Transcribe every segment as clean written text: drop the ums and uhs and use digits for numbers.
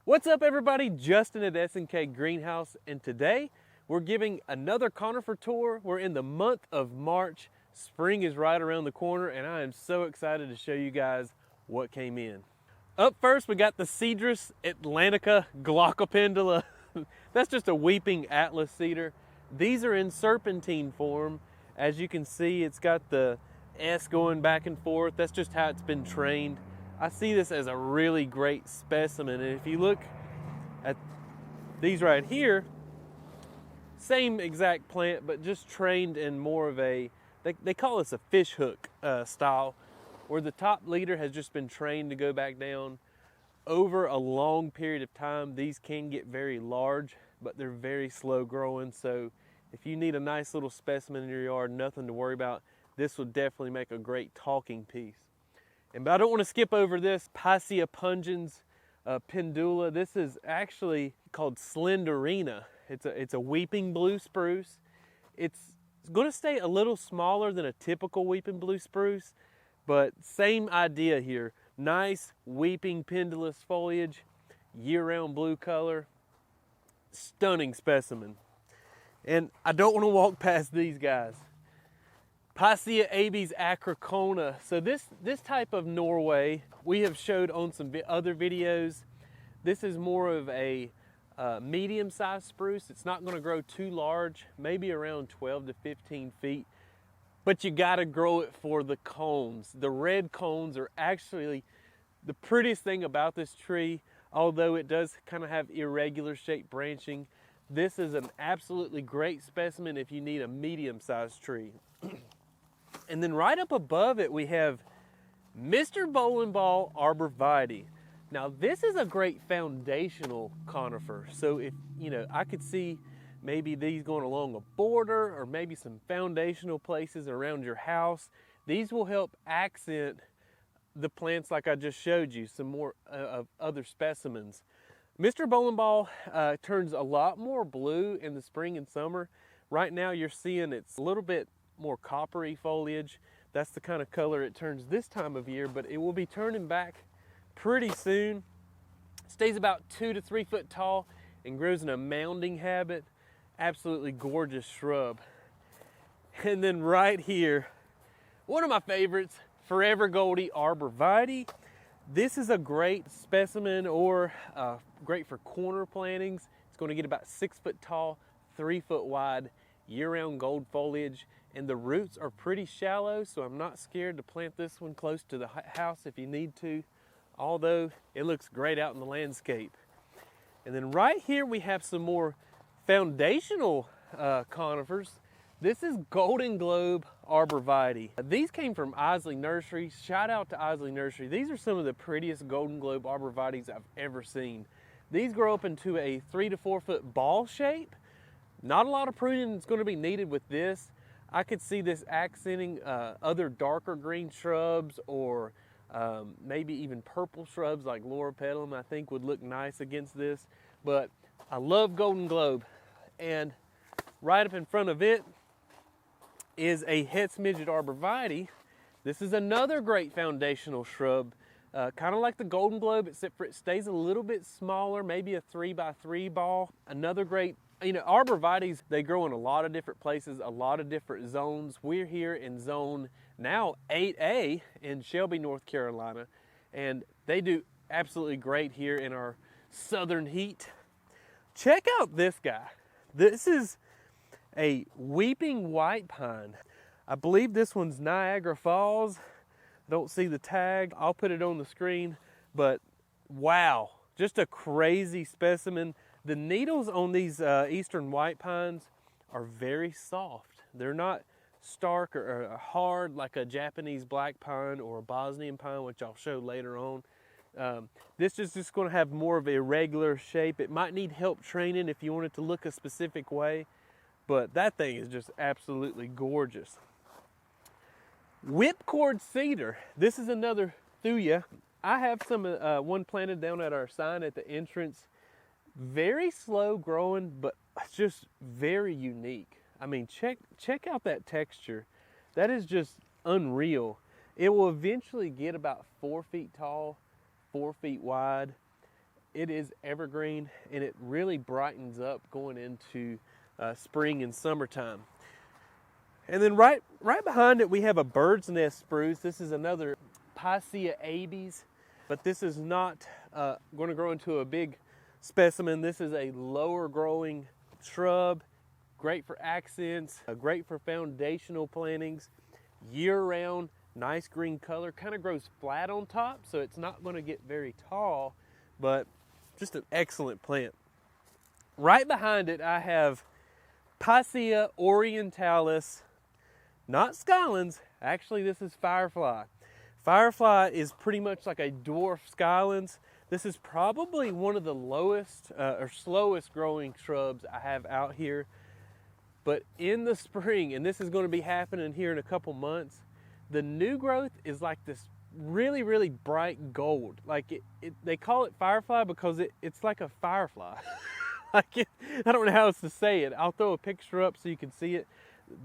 What's up everybody, Justin at S&K Greenhouse, and today we're giving another conifer tour. We're in the month of March. Spring is right around the corner and I am so excited to show you guys what came in. Up first we got the Cedrus Atlantica Glockopendula. That's just a weeping Atlas cedar. These are in serpentine form. As you can see, it's got the S going back and forth. That's just how it's been trained. I see this as a really great specimen, and if you look at these right here, same exact plant, but just trained in more of a, they call this a fish hook style, where the top leader has just been trained to go back down. Over a long period of time, these can get very large, but they're very slow growing, so if you need a nice little specimen in your yard, nothing to worry about, this will definitely make a great talking piece. But I don't want to skip over this Picea pungens pendula. This is actually called Slenderina. It's a weeping blue spruce. It's going to stay a little smaller than a typical weeping blue spruce, but same idea here. Nice weeping pendulous foliage, year-round blue color, stunning specimen. And I don't want to walk past these guys. Picea abies acrocona. So this type of Norway we have showed on some other videos. This is more of a medium-sized spruce. It's not going to grow too large, maybe around 12 to 15 feet. But you got to grow it for the cones. The red cones are actually the prettiest thing about this tree, although it does kind of have irregular shaped branching. This is an absolutely great specimen if you need a medium-sized tree. And then right up above it, we have Mr. Bowling Ball arborvitae. Now this is a great foundational conifer. So if, I could see maybe these going along a border or maybe some foundational places around your house. These will help accent the plants like I just showed you, some more of other specimens. Mr. Bowling Ball turns a lot more blue in the spring and summer. Right now you're seeing it's a little bit more coppery foliage. That's the kind of color it turns this time of year, but it will be turning back pretty soon. Stays about 2 to 3 foot tall and grows in a mounding habit. Absolutely gorgeous shrub. And then right here, one of my favorites, Forever Goldie arborvitae. This is a great specimen, or great for corner plantings. It's going to get about 6 foot tall, 3 foot wide, year-round gold foliage, and the roots are pretty shallow, so I'm not scared to plant this one close to the house if you need to, although it looks great out in the landscape. And then right here we have some more foundational conifers. This is Golden Globe arborvitae. These came from Isley Nursery. Shout out to Isley Nursery. These are some of the prettiest Golden Globe arborvitaes I've ever seen. These grow up into a 3 to 4 foot ball shape. Not a lot of pruning is going to be needed with this. I could see this accenting other darker green shrubs, or maybe even purple shrubs like Loropetalum, I think would look nice against this. But I love Golden Globe. And right up in front of it is a Het Midget arborvitae. This is another great foundational shrub, kind of like the Golden Globe, except for it stays a little bit smaller, maybe a 3x3 ball. Another great, arborvitaes, they grow in a lot of different places, a lot of different zones. We're here in zone now 8A in Shelby, North Carolina, and they do absolutely great here in our southern heat. Check out this guy. This is a weeping white pine. I believe this one's Niagara Falls. I don't see the tag. I'll put it on the screen, but wow, just a crazy specimen. The needles on these eastern white pines are very soft. They're not stark or hard like a Japanese black pine or a Bosnian pine, which I'll show later on. This is just going to have more of a irregular shape. It might need help training if you want it to look a specific way, but that thing is just absolutely gorgeous. Whipcord cedar. This is another thuya. I have some one planted down at our sign at the entrance. Very slow growing, but just very unique. I mean, check out that texture. That is just unreal. It will eventually get about 4 feet tall, 4 feet wide. it is evergreen, and it really brightens up going into spring and summertime. And then right behind it, we have a bird's nest spruce. This is another Picea abies, but this is not going to grow into a big specimen. This is a lower growing shrub, great for accents, great for foundational plantings, year-round, nice green color, kind of grows flat on top, so it's not going to get very tall, but just an excellent plant. Right behind it, I have Picea orientalis, not Skylands. Actually, this is Firefly. Firefly is pretty much like a dwarf Skylands. This is probably one of the lowest or slowest growing shrubs I have out here. But in the spring, and this is going to be happening here in a couple months, the new growth is like this really, really bright gold. Like they call it Firefly because it's like a firefly. I don't know how else to say it. I'll throw a picture up so you can see it.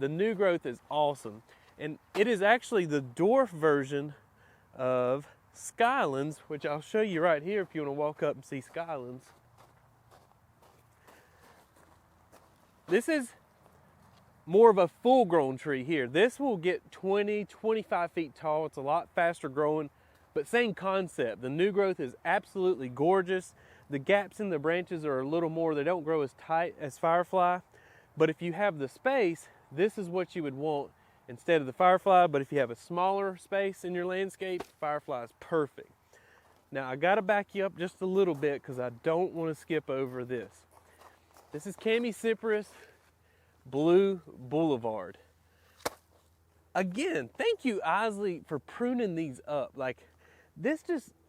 The new growth is awesome. And it is actually the dwarf version of Skylands, which I'll show you right here if you want to walk up and see Skylands. This is more of a full-grown tree here. This will get 20, 25 feet tall. It's a lot faster growing, but same concept. The new growth is absolutely gorgeous. The gaps in the branches are a little more, they don't grow as tight as Firefly, but if you have the space, this is what you would want instead of the Firefly. But if you have a smaller space in your landscape, Firefly is perfect. Now I gotta back you up just a little bit because I don't want to skip over this. This is Cypress Blue Boulevard. Again, thank you, Isley, for pruning these up. Like this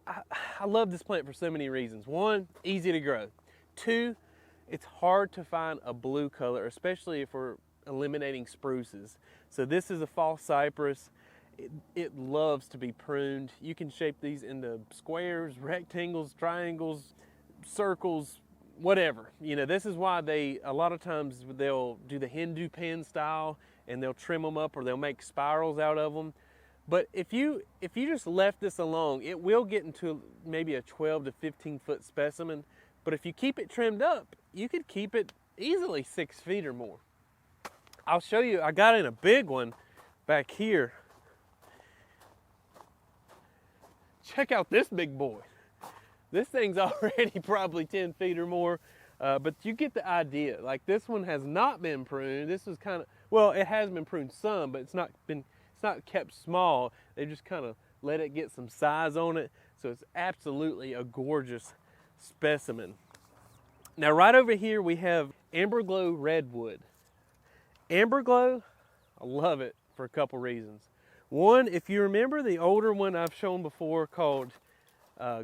I love this plant for so many reasons. One, easy to grow. Two, it's hard to find a blue color, especially if we're eliminating spruces. So this is a false cypress. It loves to be pruned. You can shape these into squares, rectangles, triangles, circles, whatever. You know, this is why a lot of times they'll do the Hindu pen style and they'll trim them up or they'll make spirals out of them. But if you just left this alone, it will get into maybe a 12 to 15 foot specimen. But if you keep it trimmed up, you could keep it easily 6 feet or more. I'll show you, I got in a big one back here. Check out this big boy. This thing's already probably 10 feet or more, but you get the idea. Like this one has not been pruned. This is kind of, well, it has been pruned some, but it's not kept small. They just kind of let it get some size on it. So it's absolutely a gorgeous specimen. Now right over here we have Amberglow Redwood. Amberglow, I love it for a couple reasons. One, if you remember the older one I've shown before called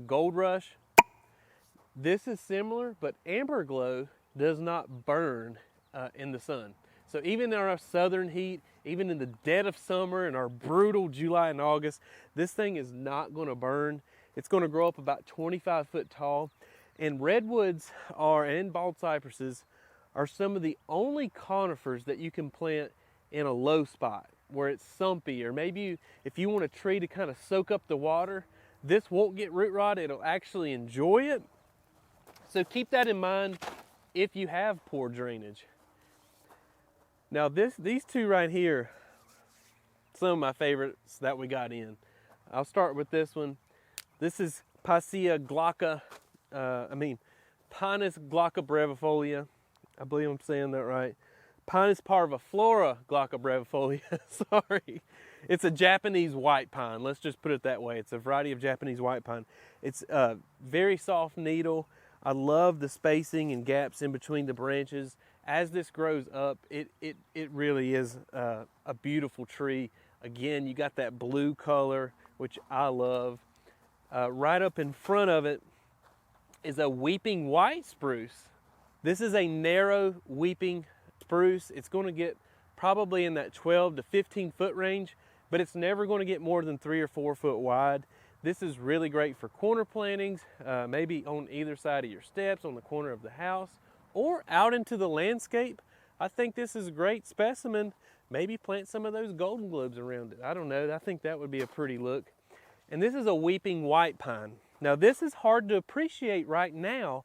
Gold Rush, this is similar, but Amberglow does not burn in the sun. So even in our southern heat, even in the dead of summer and our brutal July and August, this thing is not going to burn. It's going to grow up about 25 foot tall. And redwoods and bald cypresses are some of the only conifers that you can plant in a low spot where it's sumpy, or maybe if you want a tree to kind of soak up the water, this won't get root rot. It'll actually enjoy it. So keep that in mind if you have poor drainage. Now these two right here, some of my favorites that we got in. I'll start with this one. This is Picea glauca, Pinus glauca brevifolia. I believe I'm saying that right. Pinus parviflora glauca brevifolia, sorry. It's a Japanese white pine, let's just put it that way. It's a variety of Japanese white pine. It's a very soft needle. I love the spacing and gaps in between the branches. As this grows up, it really is a beautiful tree. Again, you got that blue color, which I love. Right up in front of it is a weeping white spruce. This is a narrow weeping spruce. It's going to get probably in that 12 to 15 foot range, but it's never going to get more than 3 or 4 foot wide. This is really great for corner plantings, maybe on either side of your steps, on the corner of the house, or out into the landscape. I think this is a great specimen. Maybe plant some of those golden globes around it. I don't know, I think that would be a pretty look. And this is a weeping white pine. Now this is hard to appreciate right now,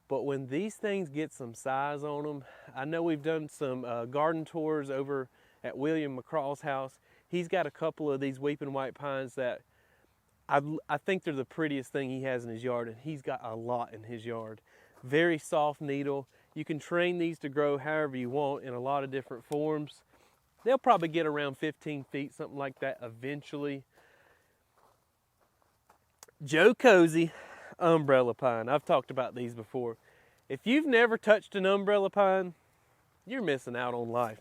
but when these things get some size on them, I know we've done some garden tours over at William McCraw's house. He's got a couple of these weeping white pines that I think they're the prettiest thing he has in his yard, and he's got a lot in his yard. Very soft needle. You can train these to grow however you want in a lot of different forms. They'll probably get around 15 feet, something like that eventually. Joe Cozy umbrella pine. I've talked about these before. If you've never touched an umbrella pine, you're missing out on life.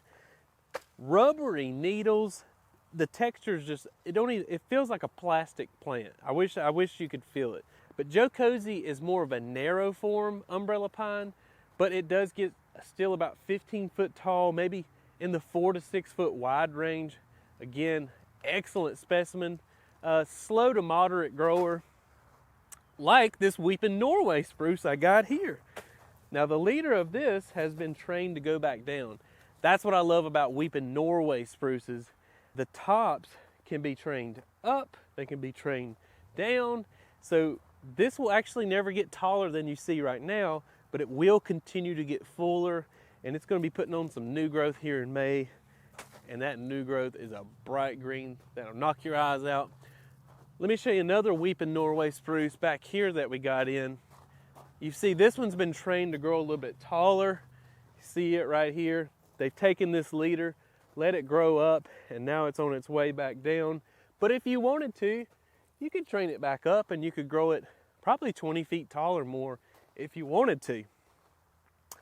Rubbery needles, the texture's just, it feels like a plastic plant. I wish you could feel it. But Joe Cozy is more of a narrow form umbrella pine, but it does get still about 15 foot tall, maybe in the 4 to 6 foot wide range. Again, excellent specimen. Slow to moderate grower, like this weeping Norway spruce I got here. Now the leader of this has been trained to go back down. That's what I love about weeping Norway spruces. The tops can be trained up, they can be trained down. So this will actually never get taller than you see right now, but it will continue to get fuller, and it's going to be putting on some new growth here in May. And that new growth is a bright green that'll knock your eyes out. Let me show you another weeping Norway spruce back here that we got in. You see this one's been trained to grow a little bit taller. You see it right here. They've taken this leader, let it grow up, and now it's on its way back down. But if you wanted to, you could train it back up and you could grow it probably 20 feet tall or more if you wanted to.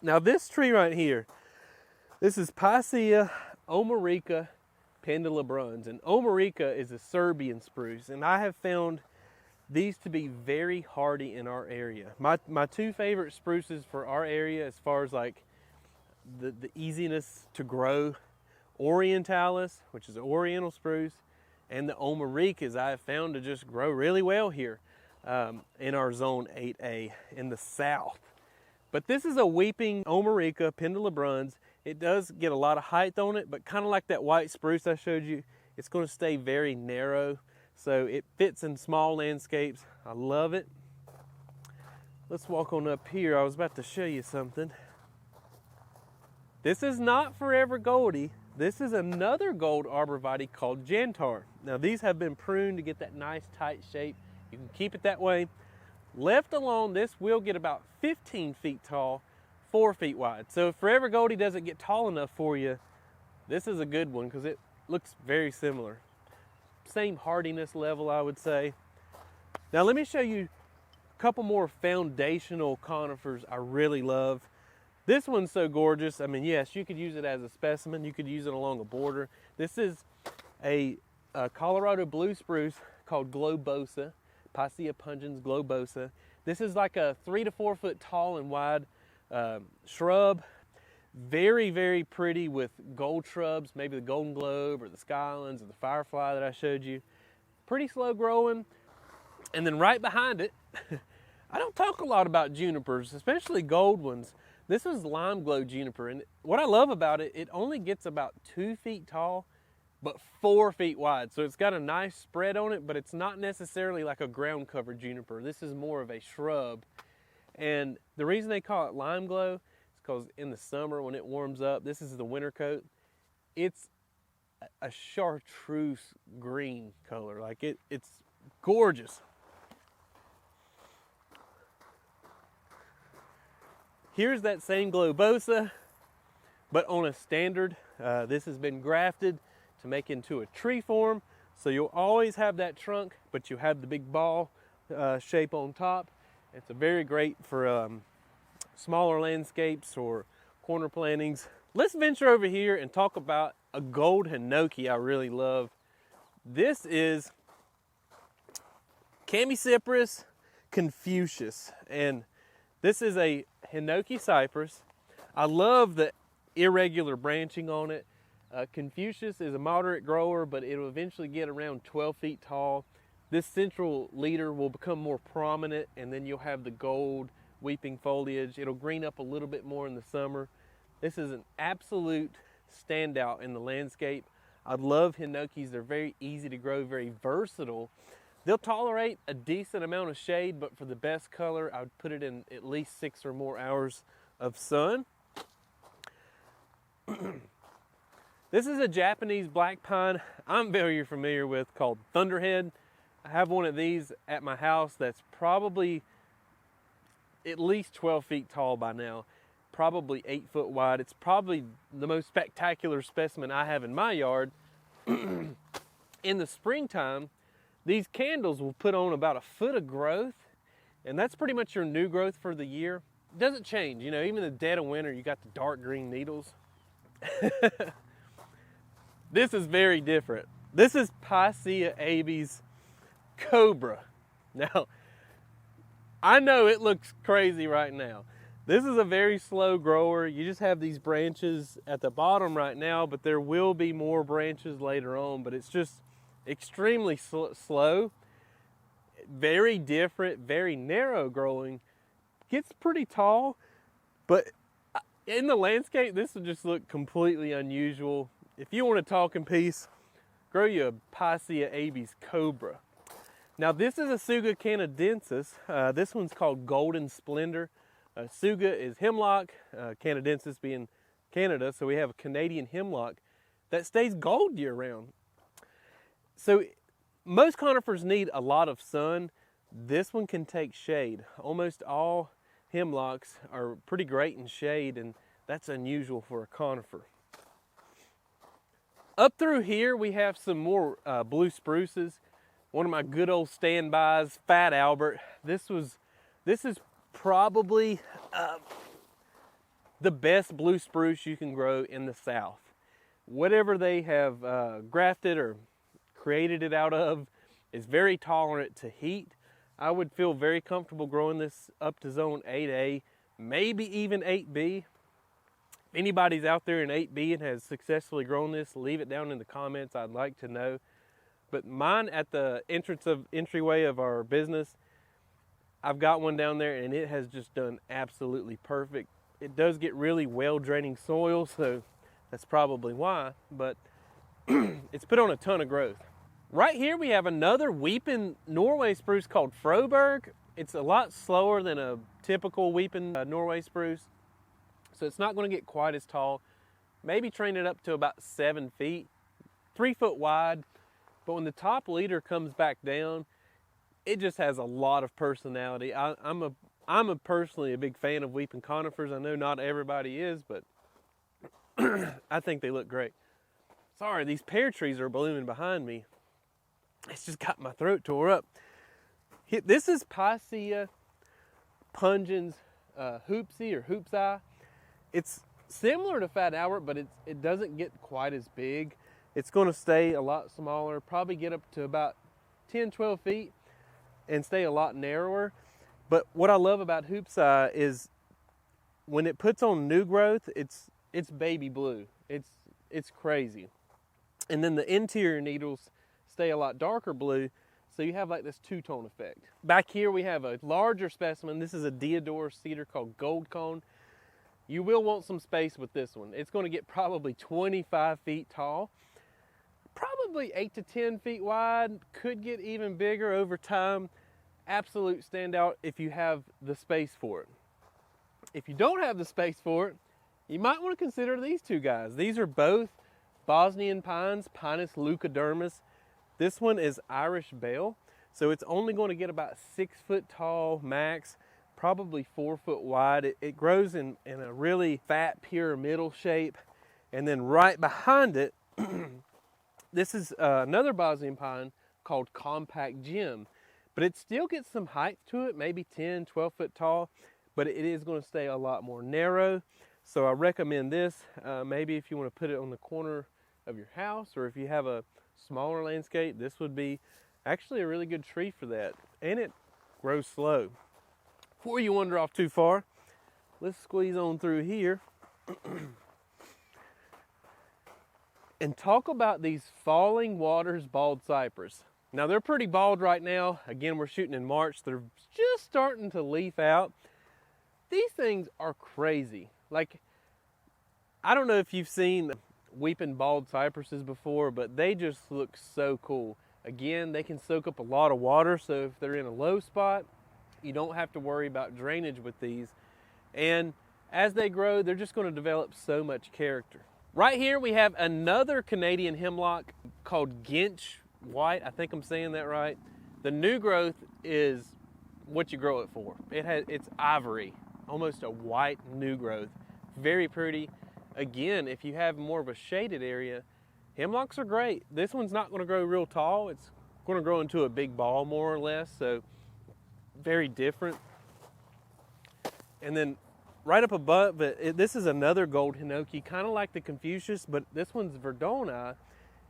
Now this tree right here, this is Picea omerica pendulabruns, and omerica is a Serbian spruce, and I have found these to be very hardy in our area. My two favorite spruces for our area as far as like the easiness to grow, orientalis, which is an oriental spruce, and the omericas I have found to just grow really well here in our zone 8A in the south. But this is a weeping omerica pendulabruns. It does get a lot of height on it, but kind of like that white spruce I showed you, it's going to stay very narrow. So it fits in small landscapes. I love it. Let's walk on up here. I was about to show you something. This is not Forever Goldie. This is another gold arborvitae called Jantar. Now these have been pruned to get that nice tight shape. You can keep it that way. Left alone, this will get about 15 feet tall, 4 feet wide. So if Forever Goldie doesn't get tall enough for you, this is a good one because it looks very similar. Same hardiness level, I would say. Now let me show you a couple more foundational conifers I really love. This one's so gorgeous. I mean, yes, you could use it as a specimen. You could use it along a border. This is a Colorado blue spruce called globosa, Picea pungens globosa. This is like a 3 to 4 foot tall and wide shrub. Very, very pretty with gold shrubs, maybe the golden globe or the skylands or the firefly that I showed you. Pretty slow growing. And then right behind it, I don't talk a lot about junipers, especially gold ones. This is lime glow juniper, and what I love about it, it only gets about 2 feet tall, but 4 feet wide. So it's got a nice spread on it, but it's not necessarily like a ground cover juniper. This is more of a shrub. And the reason they call it lime glow is because in the summer when it warms up, this is the winter coat, it's a chartreuse green color. Like it's gorgeous. Here's that same globosa, but on a standard. This has been grafted to make into a tree form. So you'll always have that trunk, but you have the big ball shape on top. It's a very great for smaller landscapes or corner plantings. Let's venture over here and talk about a gold hinoki I really love. This is Cypress Confucius, and this is a hinoki cypress. I love the irregular branching on it. Confucius is a moderate grower, but it'll eventually get around 12 feet tall. This central leader will become more prominent, and then you'll have the gold weeping foliage. It'll green up a little bit more in the summer. This is an absolute standout in the landscape. I love hinokis. They're very easy to grow, very versatile. They'll tolerate a decent amount of shade, but for the best color, I would put it in at least 6 or more hours of sun. This is a Japanese black pine I'm very familiar with called Thunderhead. I have one of these at my house that's probably at least 12 feet tall by now, probably 8 foot wide. It's probably the most spectacular specimen I have in my yard. In the springtime, these candles will put on about a foot of growth, and that's pretty much your new growth for the year. It doesn't change, you know, even in the dead of winter, you got the dark green needles. This is very different. This is Picea abies cobra. Now, I know it looks crazy right now. This is a very slow grower. You just have these branches at the bottom right now, but there will be more branches later on, but it's just extremely slow, very different, very narrow growing. Gets pretty tall, but in the landscape, this will just look completely unusual. If you want to talk in peace, grow you a Picea abies cobra. Now this is a Tsuga canadensis. This one's called Golden Splendor. Tsuga is hemlock, canadensis being Canada, so we have a Canadian hemlock that stays gold year round. So most conifers need a lot of sun. This one can take shade. Almost all hemlocks are pretty great in shade, and that's unusual for a conifer. Up through here, we have some more blue spruces. One of my good old standbys, Fat Albert. This is probably the best blue spruce you can grow in the South. Whatever they have grafted or created it out of is very tolerant to heat. I would feel very comfortable growing this up to zone 8A, maybe even 8B. If anybody's out there in 8B and has successfully grown this, leave it down in the comments. I'd like to know. But mine at the entryway of our business, I've got one down there and it has just done absolutely perfect. It does get really well draining soil, so that's probably why, but it's put on a ton of growth. Right here we have another weeping Norway spruce called Froberg. It's a lot slower than a typical weeping Norway spruce, so it's not going to get quite as tall. Maybe train it up to about 7 feet, 3 foot wide. But when the top leader comes back down, it just has a lot of personality. I'm personally a big fan of weeping conifers. I know not everybody is, but I think they look great. Sorry, these pear trees are blooming behind me. It's just got my throat tore up. This is Picea pungens hoopsii or hoopsii. It's similar to Fat Albert, but it doesn't get quite as big. It's going to stay a lot smaller, probably get up to about 10, 12 feet and stay a lot narrower. But what I love about hoopsii is when it puts on new growth, it's baby blue. It's crazy. And then the interior needles stay a lot darker blue, so you have like this two-tone effect. Back here we have a larger specimen. This is a deodar cedar called Gold Cone. You will want some space with this one. It's going to get probably 25 feet tall, probably 8 to 10 feet wide, could get even bigger over time. Absolute standout if you have the space for it. If you don't have the space for it, you might want to consider these two guys. These are both Bosnian pines, Pinus leucodermis. This one is Irish bale, so it's only going to get about 6 foot tall max, probably 4 foot wide. It grows in a really fat pyramidal shape. And then right behind it, this is another Bosnian pine called Compact Gem. But it still gets some height to it, maybe 10, 12 foot tall, but it is going to stay a lot more narrow. So I recommend this, maybe if you want to put it on the corner of your house, or if you have a smaller landscape, this would be actually a really good tree for that. And it grows slow. Before you wander off too far, let's squeeze on through here and talk about these Falling Waters bald cypress. Now they're pretty bald right now. Again, we're shooting in March. They're just starting to leaf out. These things are crazy. Like, I don't know if you've seen weeping bald cypresses before, but they just look so cool. Again, they can soak up a lot of water, so if they're in a low spot, you don't have to worry about drainage with these. And as they grow, they're just going to develop so much character. Right here we have another Canadian hemlock called Ginch White. I think I'm saying that right. The new growth is what you grow it for. It's ivory, almost a white new growth. Very pretty. Again, if you have more of a shaded area, hemlocks are great. This one's not going to grow real tall. It's going to grow into a big ball more or less, so very different. And then right up above, this is another gold hinoki, kind of like the Confucius, but this one's Verdoni,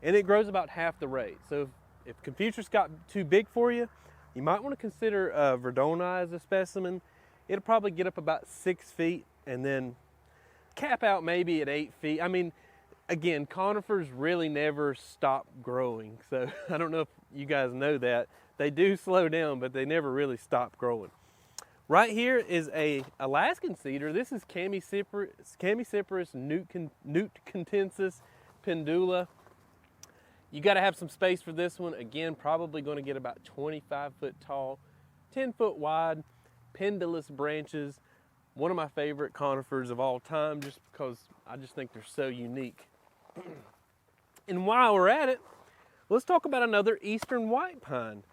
and it grows about half the rate. So if Confucius got too big for you, you might want to consider Verdoni as a specimen. It'll probably get up about 6 feet and then cap out maybe at 8 feet. I mean, again, conifers really never stop growing. So I don't know if you guys know that. They do slow down, but they never really stop growing. Right here is a Alaskan cedar. This is Camicypris nutecantensis pendula. You got to have some space for this one. Again, probably going to get about 25 foot tall, 10 foot wide, pendulous branches. One of my favorite conifers of all time, just because I just think they're so unique. And while we're at it, let's talk about another eastern white pine.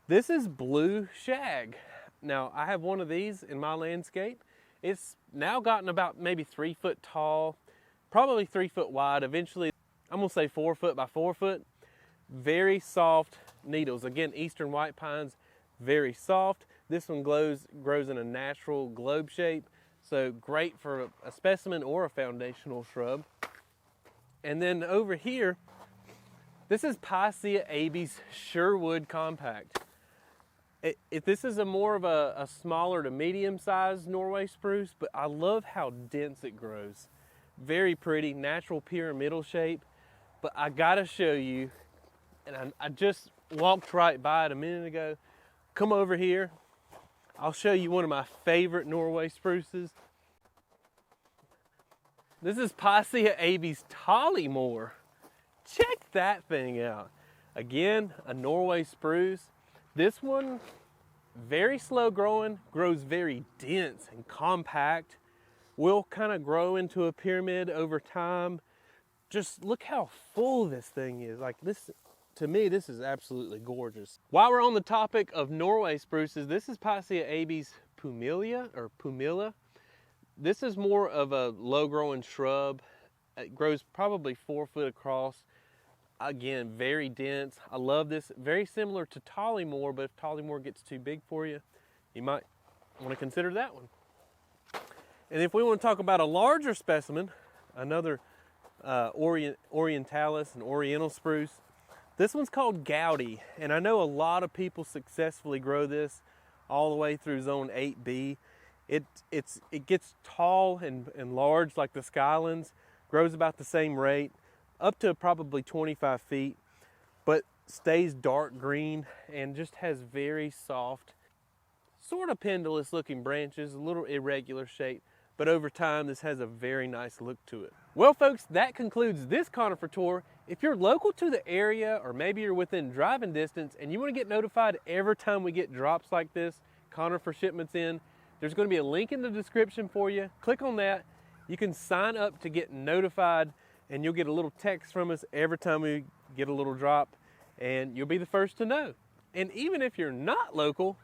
This is blue shag. Now, I have one of these in my landscape. It's now gotten about maybe 3 foot tall, probably 3 foot wide. Eventually, I'm gonna say 4 foot by 4 foot. Very soft needles. Again, eastern white pines, very soft. This one grows in a natural globe shape, so great for a specimen or a foundational shrub. And then over here, this is Picea abies Sherwood compact. This is more of a smaller to medium sized Norway spruce, but I love how dense it grows. Very pretty, natural pyramidal shape. But I gotta show you, and I just walked right by it a minute ago. Come over here. I'll show you one of my favorite Norway spruces. This is Picea abies Tollymore. Check that thing out. Again, a Norway spruce. This one, very slow growing, grows very dense and compact. Will kind of grow into a pyramid over time. Just look how full this thing is. Like this, to me, this is absolutely gorgeous. While we're on the topic of Norway spruces, this is Picea abies pumila. This is more of a low growing shrub. It grows probably 4 foot across. Again, very dense. I love this. Very similar to Tollymore, but if Tollymore gets too big for you, you might want to consider that one. And if we want to talk about a larger specimen, another orientalis and oriental spruce, this one's called Goudy. And I know a lot of people successfully grow this all the way through zone 8B. It gets tall and large like the Skylands, grows about the same rate, up to probably 25 feet, but stays dark green and just has very soft, sort of pendulous looking branches, a little irregular shape, but over time this has a very nice look to it. Well folks, that concludes this conifer tour. If you're local to the area, or maybe you're within driving distance and you want to get notified every time we get drops like this, conifer shipments in, there's going to be a link in the description for you. Click on that. You can sign up to get notified, and you'll get a little text from us every time we get a little drop, and you'll be the first to know. And even if you're not local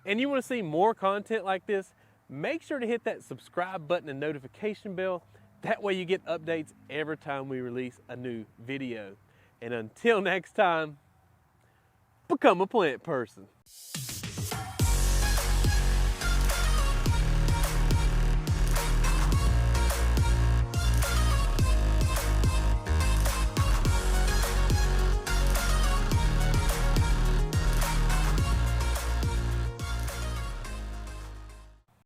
and you want to see more content like this, make sure to hit that subscribe button and notification bell. That way you get updates every time we release a new video. And until next time, become a plant person.